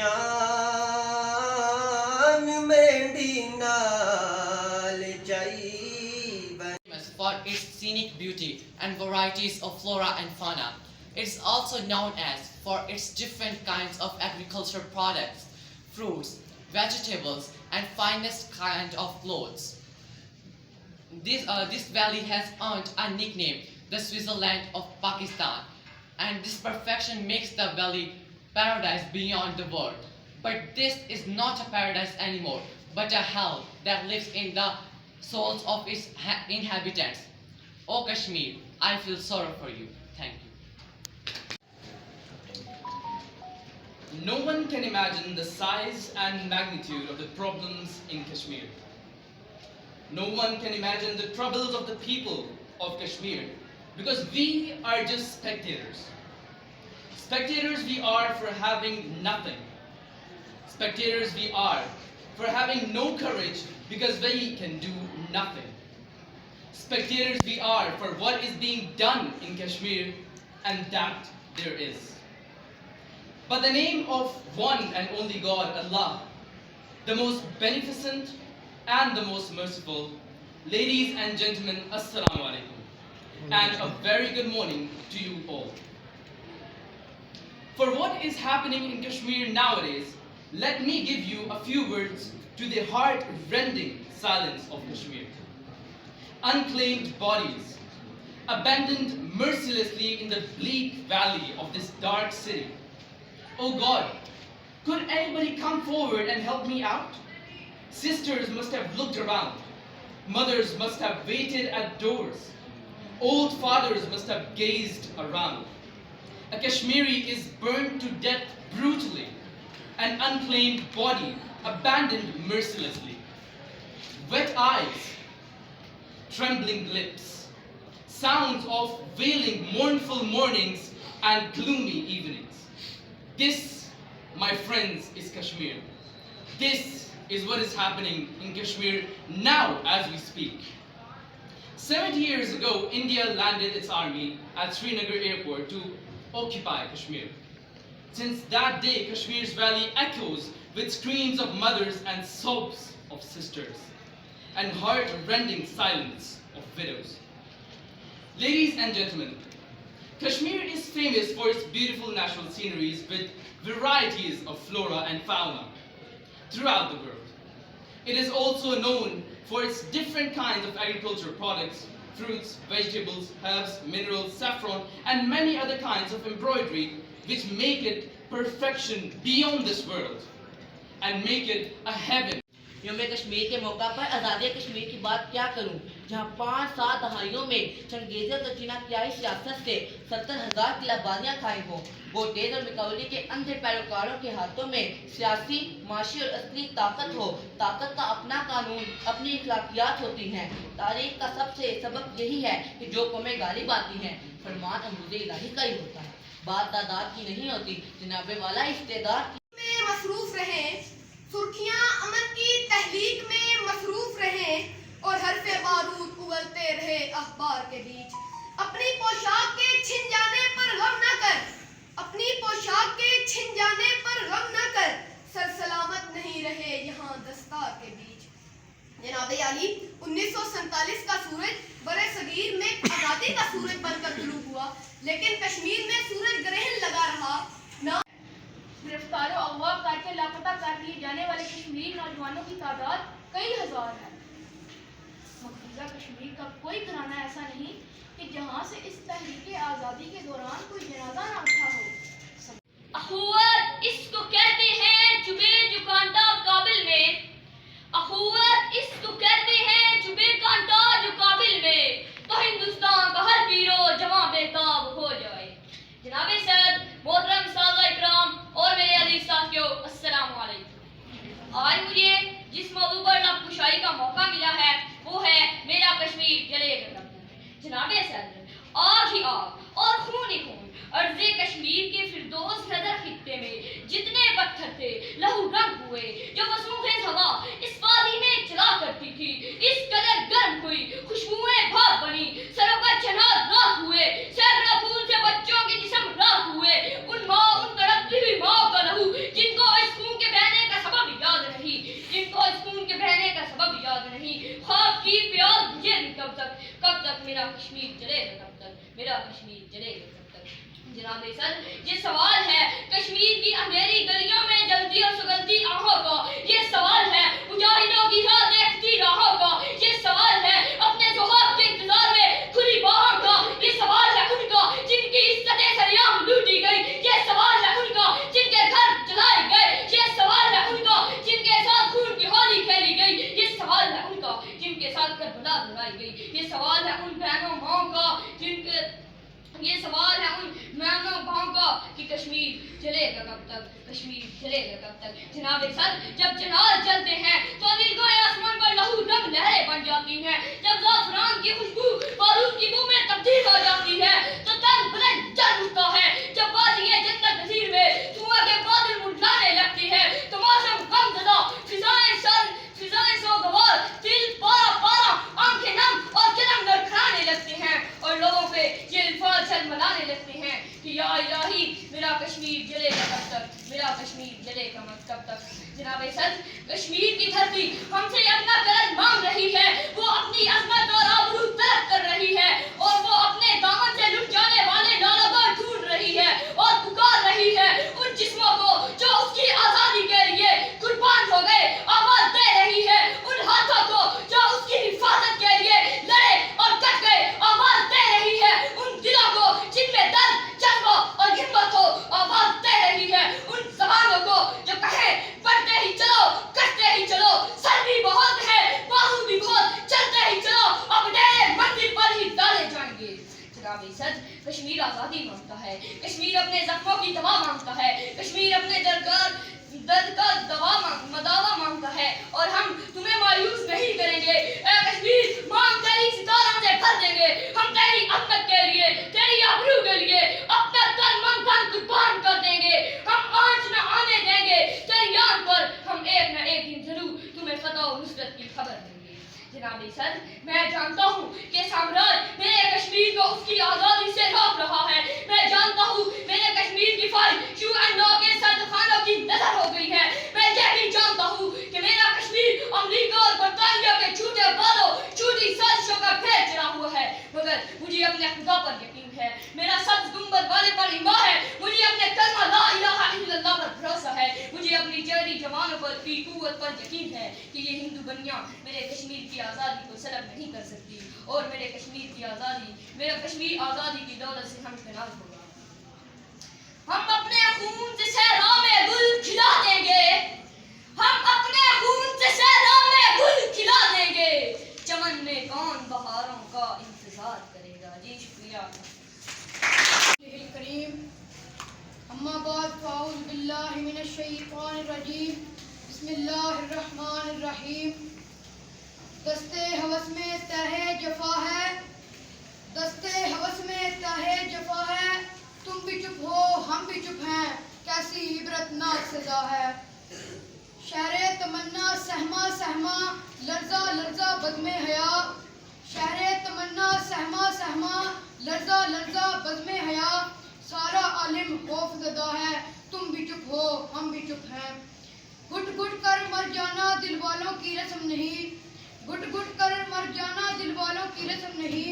जान मेरी नाल जाई Famous for its scenic beauty and varieties of flora and fauna. It is also known as for its different kinds of agricultural products, fruits, vegetables, and finest kind of clothes. This valley has earned a nickname, the Switzerland of Pakistan, and this perfection makes the valley paradise beyond the world. But this is not a paradise anymore, but a hell that lives in the souls of its inhabitants. O Kashmir, I feel sorrow for you. Thank you. No one can imagine the size and magnitude of the problems in Kashmir. No one can imagine the troubles of the people of Kashmir, because we are just spectators. Spectators we are for having nothing. Spectators we are for having no courage because we can do nothing. Spectators we are for what is being done in Kashmir, and that there is. But the name of one and only God, Allah, the most beneficent and the most merciful, ladies and gentlemen, Assalamu alaikum, and a very good morning to you all. For what is happening in Kashmir nowadays, let me give you a few words to the heart-rending silence of Kashmir. Unclaimed bodies, abandoned mercilessly in the bleak valley of this dark city. Oh God, could anybody come forward and help me out? Sisters must have looked around. Mothers must have waited at doors. Old fathers must have gazed around. A Kashmiri is burned to death brutally. An unclaimed body abandoned mercilessly. Wet eyes, trembling lips, sounds of wailing mournful mornings and gloomy evenings. This, my friends, is Kashmir. This is what is happening in Kashmir now as we speak. 70 years ago, India landed its army at Srinagar airport to occupy Kashmir. Since that day, Kashmir's valley echoes with screams of mothers and sobs of sisters, and heart-rending silence of widows. Ladies and gentlemen, Kashmir is famous for its beautiful natural sceneries with varieties of flora and fauna throughout the world. It is also known for its different kinds of agricultural products, fruits, vegetables, herbs, minerals, saffron, and many other kinds of embroidery which make it perfection beyond this world and make it a heaven. यौम कश्मीर के मौका पर आज़ादी कश्मीर की बात क्या करूं, जहां 5-7 दहाइयों में चंगेज़ और चीनाक्याई सियासत से 70,000 की आबादियां खाई हों, गोटेज और मिकाउली के अंधे पैरोकारों के हाथों में सियासी, माशी और असली ताकत हो। ताकत का अपना कानून, अपनी इखलाकियात होती हैं। तारीख का सबसे सबक यही है कि जो कौमें गालिब आती हैं, फरमान अमरूद इलाही का ही होता है, बात दादात की नहीं होती। जनाबे वाला इस्तेदाद में मसरूफ रहें, सुर्खियां अमन की तहलीक में मसरूफ रहें और हरफे बारूद उगलते रहे अखबार के बीच। अपनी पोशाक के छिन जाने पर गम न कर, अपनी पोशाक के छिन जाने पर गम न कर, सर सलामत नहीं रहे यहाँ दस्तार के बीच। जनाब आली, 1947 का सूरज बरे सगीर में आज़ादी का सूरज बनकर तुलू हुआ, लेकिन कश्मीर में सूरज ग्रहण लगा रहा। गिरफ्तार और अगवा करके लापता कर दिए जाने वाले कश्मीरी नौजवानों की तादाद कई हजार है। मकबूजा कश्मीर का कोई घराना ऐसा नहीं कि जहां से इस तहरीक आज़ादी के दौरान कोई जनाजा ना उठा हो। अखुवत इसको कहते हैं जुबे जुकांडा काबिल में, अखुवत इसको कहते हैं जुबे कांटा जो काबिल में, तो हिंदुस्तान का हर पीरो जवां बेताब हो जाए। जनाबे सैयद, मोहतरम सादा इकराम और मेरे अजीज साथियों, अस्सलाम वालेकुम। आज मुझे जिस मौजू पर नबकुशाई का मौका मिला है वो है मेरा कश्मीर जले गरम। जनाबे सैयद, आग ही आग और खून ही खून अर्ज़े कश्मीर के फिरदौस सदर खित्ते में जितने पत्थर थे लहू रंग हुए, जो वसूखें हवा इस वादी में चला करती थी, इस कदर गर्म हुई, खुशबुएं भाग बनी, सरों पर जनाब राख हुए, सैकड़ों फूल से बच्चों के जिस्म राख हुए, उन तड़पती हुई माँ का लहू जिनको इस सर, ये सवाल है कश्मीर की अंधेरी गलियों में जल्दी और सुगंधी आंखों का, ये सवाल है मुजाहिदों की राह देखती राहों का, ये सवाल है अपने सुहाग के इंतजार में खुली बाहों का, ये सवाल है उनका जिनकी इज्जतें सरेआम लूटी गई, ये सवाल है उनका जिनके घर जलाए गए, ये सवाल है उनका जिनके साथ खून की होली खेली गई, ये सवाल है उनका जिनके साथ करबला दोहराई गई, ये सवाल है उन बहनों माओं का जिनके, ये सवाल है उन बहनों माओं का कि कश्मीर जलेगा कब तक, कश्मीर जलेगा कब तक। जनाब सर, जब चिनार जलते हैं तो नीलगाय आसमान पर लहू रंग लहरें बन जाती हैं, जब ज़ाफ़रान की खुशबू बारूद की बू में तब्दील हो जाती है तो तन बुलंद जल उठता है, जब बाज़िए जन्नत नज़ीर में धुआं के बादल मुंडलाने लगती है तो मौसम गमज़दा फिज़ाएं सोगवार, दिल पारा पारा, आंखें नम और कदम लड़खड़ाने लगते हैं और लोगों पे ये अल्फाज़ झलमलाने लगते हैं कि या इलाही मेरा कश्मीर जलेगा कब तक, मेरा कश्मीर जलेगा कब तक। जनाब सर, कश्मीर की धरती हमसे अपना कर्ज मांग रही है, वो अपनी अज़मत और आबरू तलब कर रही है और वो अपने दामन से लुट जाने वाले नालाबार ढूंढ रही है और पुकार रही है उन जिस्मों को जो उसकी आज़ादी के लिए कुर्बान हो गए, आवाज़ दे रही है उन हाथों को जो उसकी हिफाजत के लिए लड़े और डट गए, आवाज़ दे रही है उन दिलों को जिनमें दर्द जज्बा और हिम्मत हो, आवाज़ दे रही है उन ज़बानों को जो कहे बढ़ते ही चलो, कटते ही चलो, सर भी बहुत है बाहु भी बहुत, चलते ही चलो, अब डेरे मंजिल पर ही डाले जाएंगे। जनाब सर, कश्मीर आज़ादी मांगता है, कश्मीर अपने जख्मों की दवा मांगता है, कश्मीर अपने दर्द का दावा मांगता है और हम तुम्हें मायूस नहीं करेंगे। ए कश्मीर, मांग तेरी सितारों से भर देंगे, हम तेरी अज़मत के लिए, तेरी आबरू के लिए अपना तन मन धन कुर्बान कर देंगे, हम आंच न आने देंगे तेरी आन पर, हम एक न एक दिन जरूर तुम्हें फतह और नुसरत की खबर देंगे। जनाब सर, मैं जानता हूँ कि साम्राज्य मेरे कश्मीर को उसकी आज़ादी से रोक रहा है, मैं जानता हूँ मेरे कश्मीर की फाइल UN के सदखानों की नजर हो गई है, मैं ये भी जानता हूँ कि मेरा कश्मीर अमेरिका और बरतानिया के झूठे वादों, झूठी साजिशों का फेर चढ़ा हुआ है, मगर मुझे अपने खुदा पर यकीन है, मेरा सब्ज़ गुंबद वाले पर ईमान है, मुझे अपने कलमा ला इलाहा इल्लल्लाह पर भरोसा है, मुझे अपनी जहरी जवानों पर की कुव्वत पर यकीन है कि ये हिंदू बनियां मेरे कश्मीर की आज़ादी को सलब नहीं कर सकती और मेरे कश्मीर की आज़ादी, मेरा कश्मीर आज़ादी की दौलत से हमकनाज होगा। हम अपने खून से सहरा में गुल खिला देंगे, हम अपने खून से सहरा में गुल खिला देंगे, चमन में कौन बहारों का इंतजार करेगा। जी शुक्रिया। करीम अम्मा बाद फ़ाऊज़ बिल्लाहि मिनश शैतानिर रजीम, बिस्मिल्लाहिर्रहमानिर्रहीम। दस्ते हवस में तहे जफा है, दस्ते हवस में तहे जफा है, तुम भी चुप हो हम भी चुप हैं, कैसी इबरतनाक सजा है। शहरे तमन्ना सहमा सहमा, लर्जा लर्जा बज़्मे हया, शहरे तमन्ना सहमा सहमा, लर्जा लर्जा बज़्मे हया, सारा आलिम खौफज़दा है, तुम भी चुप हो हम भी चुप हैं। घुट घुट कर मर जाना दिल वालों की रस्म नहीं, घुट घुट कर मर जाना दिल वालों की रस्म नहीं,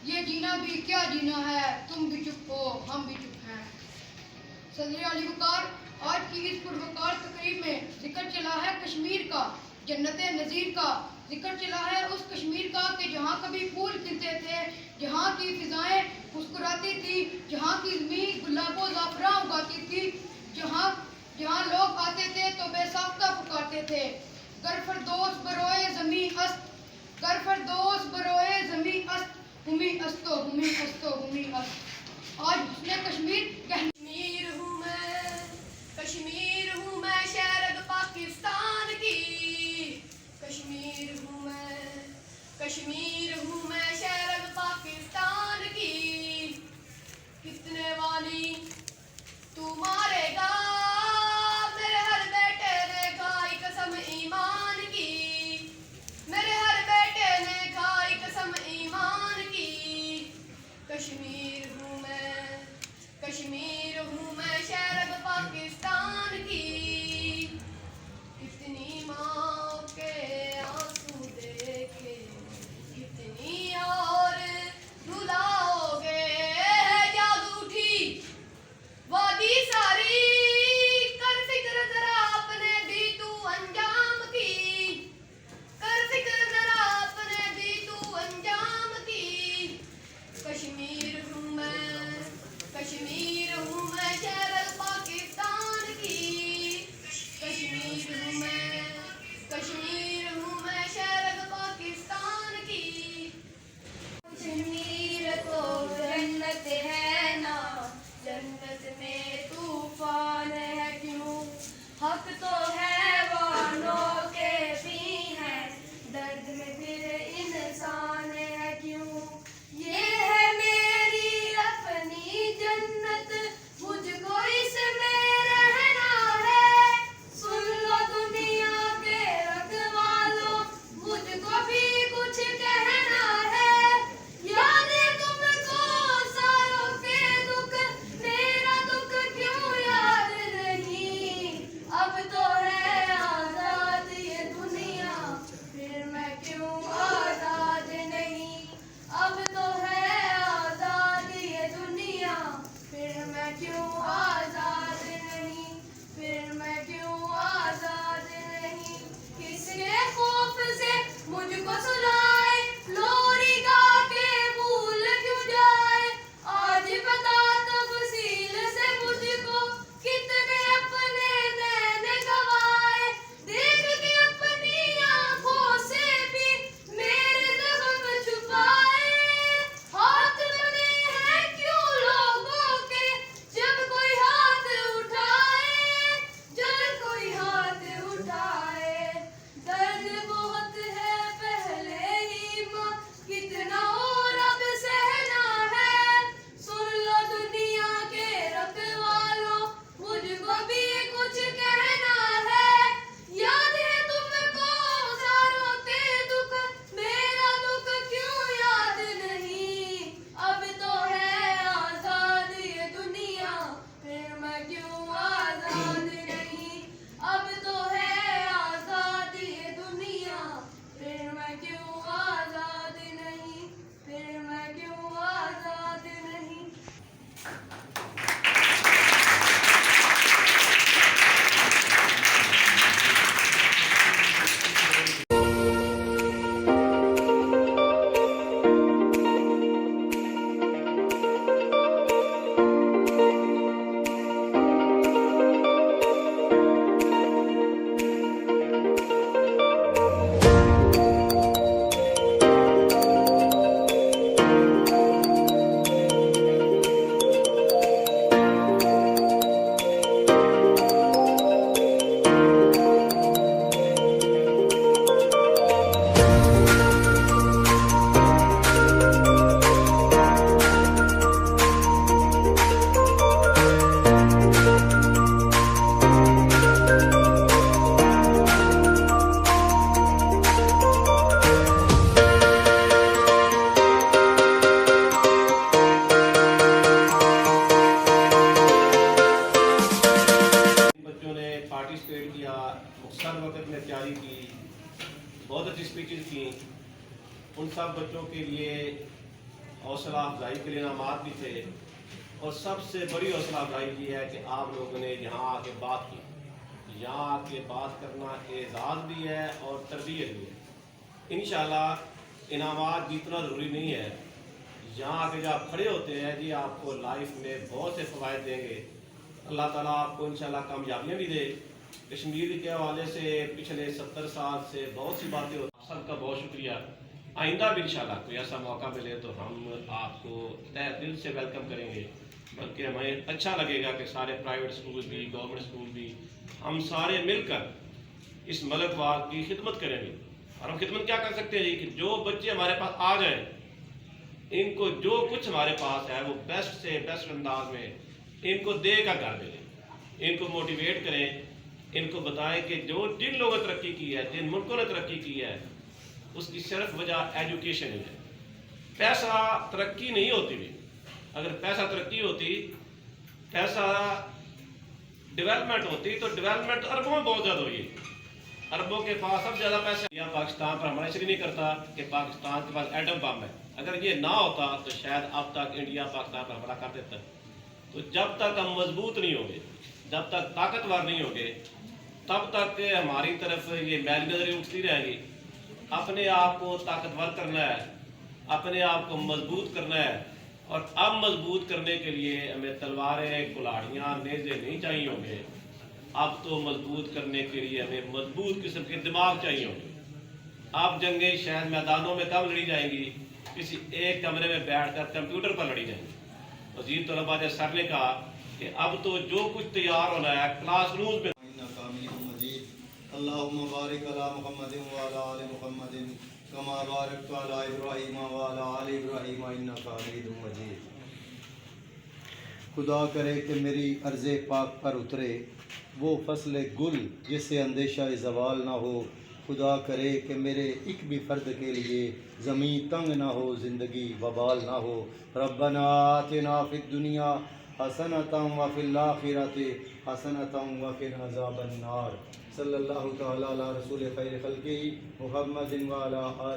ये जीना भी क्या जीना है, तुम भी चुप हो हम भी चुप हैं। सदर अली वक़ार, आज की इस पुरवकार तकरीब में जिक्र चला है कश्मीर का, जन्नत नज़ीर का, जिक्र चला है उस कश्मीर का कि जहाँ कभी फूल खिलते थे, जहाँ की फिजाएं मुस्कुराती थी, जहाँ की ज़मीन गुलाबो ज़ाफ़रान उगाती थी, जहाँ लोग आते थे तो बेसाख्ता पुकारते थे, गर फरदोस बरोए ज़मीं अस्त, गर फरदोस बरोए ज़मीं अस्त, हुमी अस्तो हुमी अस्तो हुमी अस्त। आज उसने कश्मीर कश्मीर हूँ मैं शहरद पाकिस्तान की, कश्मीर हूँ मैं शहरद पाकिस्तान की, कितने वाली तू मारेगा, मेरे हर बेटे ने खाई कसम ईमान की, मेरे हर बेटे ने खाई कसम ईमान की। कश्मीर हूँ मैं शहरद पाकिस्तान की। हक तो हैवानों के भी हैं, दर्द में फिर इंसान है क्यों। ये है मेरी अपनी जन्नत, मुझको इसमें रहना है। सुन लो दुनिया के रखवालों, मुझको भी कुछ कहना है। याद है तुमको सारों के दुख, मेरा दुख क्यों याद नहीं। अब तो है आजाद ये दुनिया, फिर मैं क्यों आजाद नहीं। अब तो है आजाद ये दुनिया, फिर मैं क्यों आजाद नहीं। फिर मैं क्यों आजाद नहीं। किसके खौफ से मुझको सुलाए, लोरी गा के भूल क्यों जाए। आज बता तफसील से मुझको, कितने अपने नैन गवाए। देख के अपनी आंखों से भी मेरे जख्म छुपाए। हाथ बने हैं क्यों लोगों के, जब कोई हाथ उठाए। जब कोई हाथ उठाए, दर्द बहुत है पहले ही माँ, कितना और अब सहना है। सुन लो दुनिया के रखवालों, मुझको भी कुछ कहना है। याद है तुमको सारों के दुख, मेरा दुख क्यों याद नहीं। अब तो है आजाद ये दुनिया, फिर मैं क्यों आजाद नहीं। अब तो है आजाद ये दुनिया, फिर मैं क्यों आजाद नहीं। फिर मैं क्यों आजाद नहीं। बच्चों ने पार्टिसिपेट किया, मुख्तर वक्त में तैयारी की, बहुत अच्छी स्पीचेज की। उन सब बच्चों के लिए हौसला अफजाई के लिए इनामात भी थे। और सबसे बड़ी हौसला अफजाई ये है कि आप लोगों ने यहाँ आके बात की। यहाँ आके बात करना एजाज़ भी है और तरबियत भी है। इंशाल्लाह इनामात जीतना ज़रूरी नहीं है। यहाँ आके जब आप खड़े होते हैं जी, आपको लाइफ में बहुत से फ़वायद देंगे। अल्लाह ताला आपको इंशाल्लाह कामयाबियाँ भी दे। कश्मीर के हवाले से पिछले 70 साल से बहुत सी बातें होती हैं। सबका बहुत शुक्रिया। आइंदा भी इंशाल्लाह कोई ऐसा मौका मिले तो हम आपको तहे दिल से वेलकम करेंगे। बल्कि हमें अच्छा लगेगा कि सारे प्राइवेट स्कूल भी, गवर्नमेंट स्कूल भी, हम सारे मिलकर इस मलक वाल की खिदमत करेंगे। और हम खिदमत क्या कर सकते हैं जी, कि जो बच्चे हमारे पास आ जाएं, इनको जो कुछ हमारे पास है वो बेस्ट से बेस्ट अंदाज में इनको दे का घर दें। इनको मोटिवेट करें, इनको बताएं कि जिन लोगों ने तरक्की की है, जिन मुल्कों ने तरक्की की है, उसकी सिर्फ वजह एजुकेशन ही है। पैसा तरक्की नहीं होती भी। अगर पैसा तरक्की होती, पैसा डेवलपमेंट होती, तो डेवलपमेंट अरबों में बहुत ज़्यादा हुई। अरबों के पास सब ज़्यादा पैसा। या पाकिस्तान पर हमारा इसलिए नहीं करता कि पाकिस्तान के पास एटम बम है। अगर ये ना होता तो शायद अब तक इंडिया पाकिस्तान पर हमला कर देता। तो जब तक हम मजबूत नहीं होंगे, जब तक ताकतवर नहीं होंगे, तब तक हमारी तरफ ये मैल नजरें उठती रहेंगी। अपने आप को ताकतवर करना है, अपने आप को मजबूत करना है। और अब मजबूत करने के लिए हमें तलवारें, कुल्हाड़ियाँ, नेज़े नहीं चाहिए होंगे। अब तो मजबूत करने के लिए हमें मजबूत किस्म के दिमाग चाहिए होंगे। अब जंगें शायद मैदानों में कब लड़ी जाएंगी, किसी एक कमरे में बैठकर कंप्यूटर पर लड़ी जाएंगी। वज़ीर तलबा सर ने कहा कि अब तो जो कुछ तैयार होना है क्लास रूम में اللهم بارك على محمد وعلى آل محمد كما باركت على إبراهيم وعلى آل إبراهيم إنك حميد مجيد. خدا کرے کہ میری عرض پاک پر اترے وہ فصل گل جس سے اندیشہ زوال نہ ہو. خدا کرے کہ میرے ایک بھی فرد کے لیے زمین تنگ نہ ہو، زندگی وبال نہ ہو. ربنا آتنا فی الدنیا حسنۃ وفی الآخرۃ حسنۃ وقنا عذاب النار. صلی اللہ تعالی علی رسول خیر خلقہ محمد وعلی آلہ